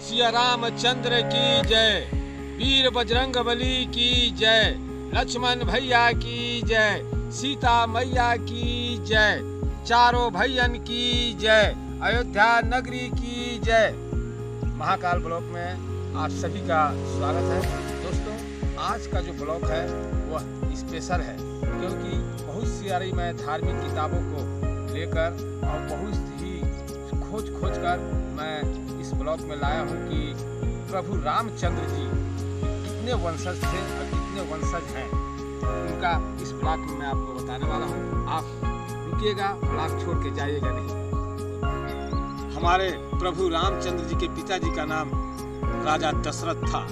सिया रामचंद्र की जय, वीर बजरंगबली की जय, लक्ष्मण भैया की जय, सीता मैया की जय, चारों भैयन की जय, अयोध्या नगरी की जय। महाकाल ब्लॉक में आप सभी का स्वागत है। दोस्तों, आज का जो ब्लॉक है वह स्पेशल है, क्योंकि बहुत सारी मैं धार्मिक किताबों को लेकर और बहुत ही खोज कर मैं इस ब्लॉक में लाया हूँ कि प्रभु रामचंद्र जी कितने वंशज थे और कितने वंशज हैं, उनका इस ब्लॉक में मैं आपको बताने वाला हूँ। आप रुकिएगा, ब्लॉक छोड़ के जाइएगा नहीं। हमारे प्रभु रामचंद्र जी के पिताजी का नाम राजा दशरथ था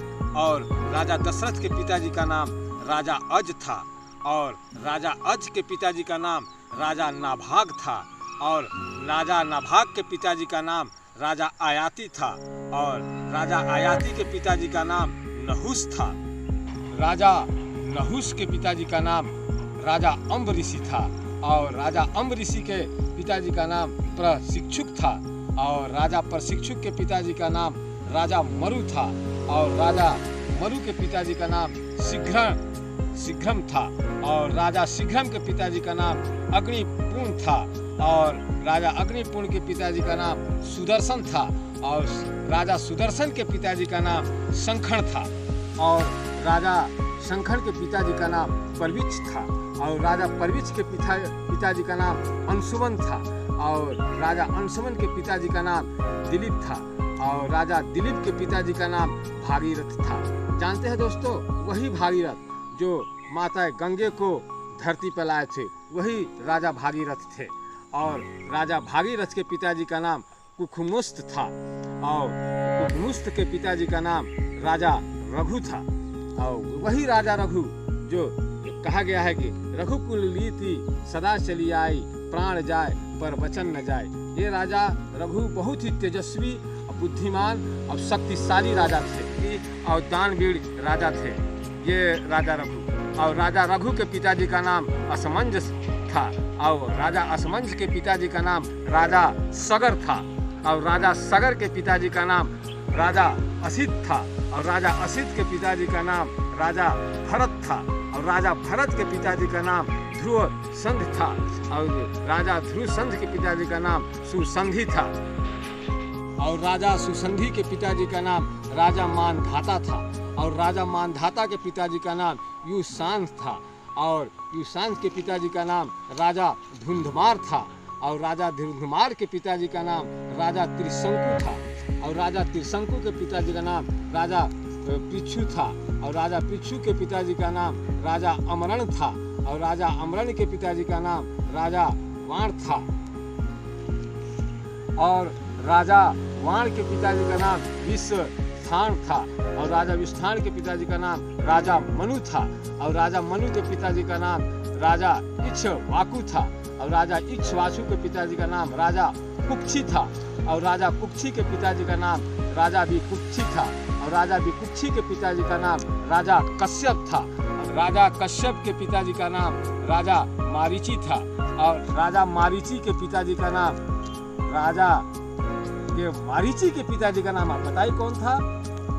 और राजा दशरथ के पिताजी का नाम राजा अज था और राजा अज के पिताजी का नाम राजा नाभाग था और राजा नाभाग के पिताजी का नाम राजा आयाती था और राजा आयाती के पिताजी का नाम नहुस था। राजा नहुस के पिताजी का नाम राजा अम्बरीषि था और राजा अम्बरीषि के पिताजी का नाम प्रशिक्षुक था और राजा प्रशिक्षुक के पिताजी का नाम राजा मरु था और राजा मरु के पिताजी का नाम शीघ्रम था और राजा शीघ्रम के पिताजी का नाम अग्निपूर्ण था और राजा अग्निपूर्ण के पिताजी का नाम सुदर्शन था और राजा सुदर्शन के पिताजी का नाम शंखण था और राजा शंखण के पिताजी का नाम परविच था और राजा परविच के पिताजी का नाम अंशुमन था और राजा अंशुमन के पिताजी का नाम दिलीप था और राजा दिलीप के पिताजी का नाम भागीरथ था। जानते हैं दोस्तों, वही भागीरथ जो माता गंगे को धरती पर लाए थे, वही राजा भागीरथ थे और राजा भागीरथ के पिताजी का नाम कुकुमुस्त था और कुकुमुस्त के पिताजी का नाम राजा रघु था और वही राजा रघु जो कहा गया है कि रघुकुल लीति सदा चली आई, प्राण जाए पर वचन न जाए। ये राजा रघु बहुत ही तेजस्वी, बुद्धिमान और शक्तिशाली राजा थे और दानवीर राजा थे ये राजा रघु। और राजा रघु के पिताजी का नाम असमंजस था और राजा असमंज के पिताजी का नाम राजा सगर था और राजा सगर के पिताजी का नाम राजा असित था और राजा असित के पिताजी का नाम राजा भरत था और राजा भरत के पिताजी का नाम ध्रुव संध था और राजा ध्रुव संध के पिताजी का नाम सुसंधि था और राजा सुसंधि के पिताजी का नाम राजा मानधाता था और राजा मानधाता के पिताजी का नाम युशांत था और युशांत के पिताजी का नाम राजा धुंधमार था और राजा धुंधमार के पिताजी का नाम राजा त्रिशंकु था और राजा त्रिशंकु के पिताजी का नाम राजा पृछु था और राजा पृछु के पिताजी का नाम राजा अमरण था और राजा अमरण के पिताजी का नाम राजा वाण था और राजा वाण के पिताजी का नाम विश्वस्थान था और राजा विश्वस्थान के पिताजी का नाम राजा मनु था और राजा मनु के पिताजी का नाम राजा इक्ष्वाकु था और राजा इक्ष्वाकु के पिताजी का नाम राजा कुक्षी था और राजा कुक्षी के पिताजी का नाम राजा विकुक्षी था और राजा विकुक्षी के पिताजी का नाम राजा कश्यप था और राजा कश्यप के पिताजी का नाम राजा मारीची था और राजा मारीची के पिताजी का नाम मारीची के पिताजी का नाम आप बताइए कौन था?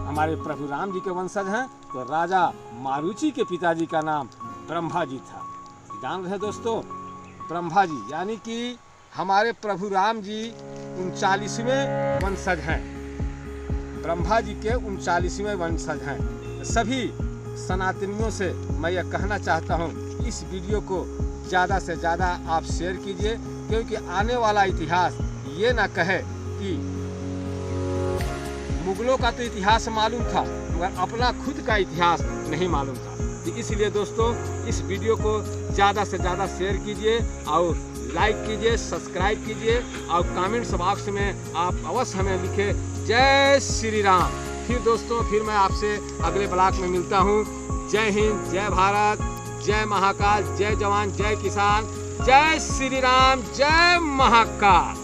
हमारे प्रभु राम जी के वंशज हैं, तो राजा मारुचि के पिताजी का नाम ब्रह्मा जी था। जान रहे दोस्तों, ब्रह्मा जी यानी कि हमारे प्रभु राम जी 39वें वंशज हैं, ब्रह्मा जी के 39वें वंशज हैं। सभी सनातनियों से मैं यह कहना चाहता हूँ, इस वीडियो को ज़्यादा से ज़्यादा आप शेयर कीजिए, क्योंकि आने वाला इतिहास ये ना कहे कि मुगलों का तो इतिहास मालूम था मगर अपना खुद का इतिहास नहीं मालूम था। तो इसलिए दोस्तों, इस वीडियो को ज़्यादा से ज़्यादा शेयर कीजिए और लाइक कीजिए, सब्सक्राइब कीजिए और कमेंट्स बॉक्स में आप अवश्य हमें लिखे जय श्री राम। फिर दोस्तों, फिर मैं आपसे अगले ब्लॉग में मिलता हूँ। जय हिंद, जय भारत, जय महाकाल, जय जवान, जय किसान, जय श्री राम, जय महाकाल।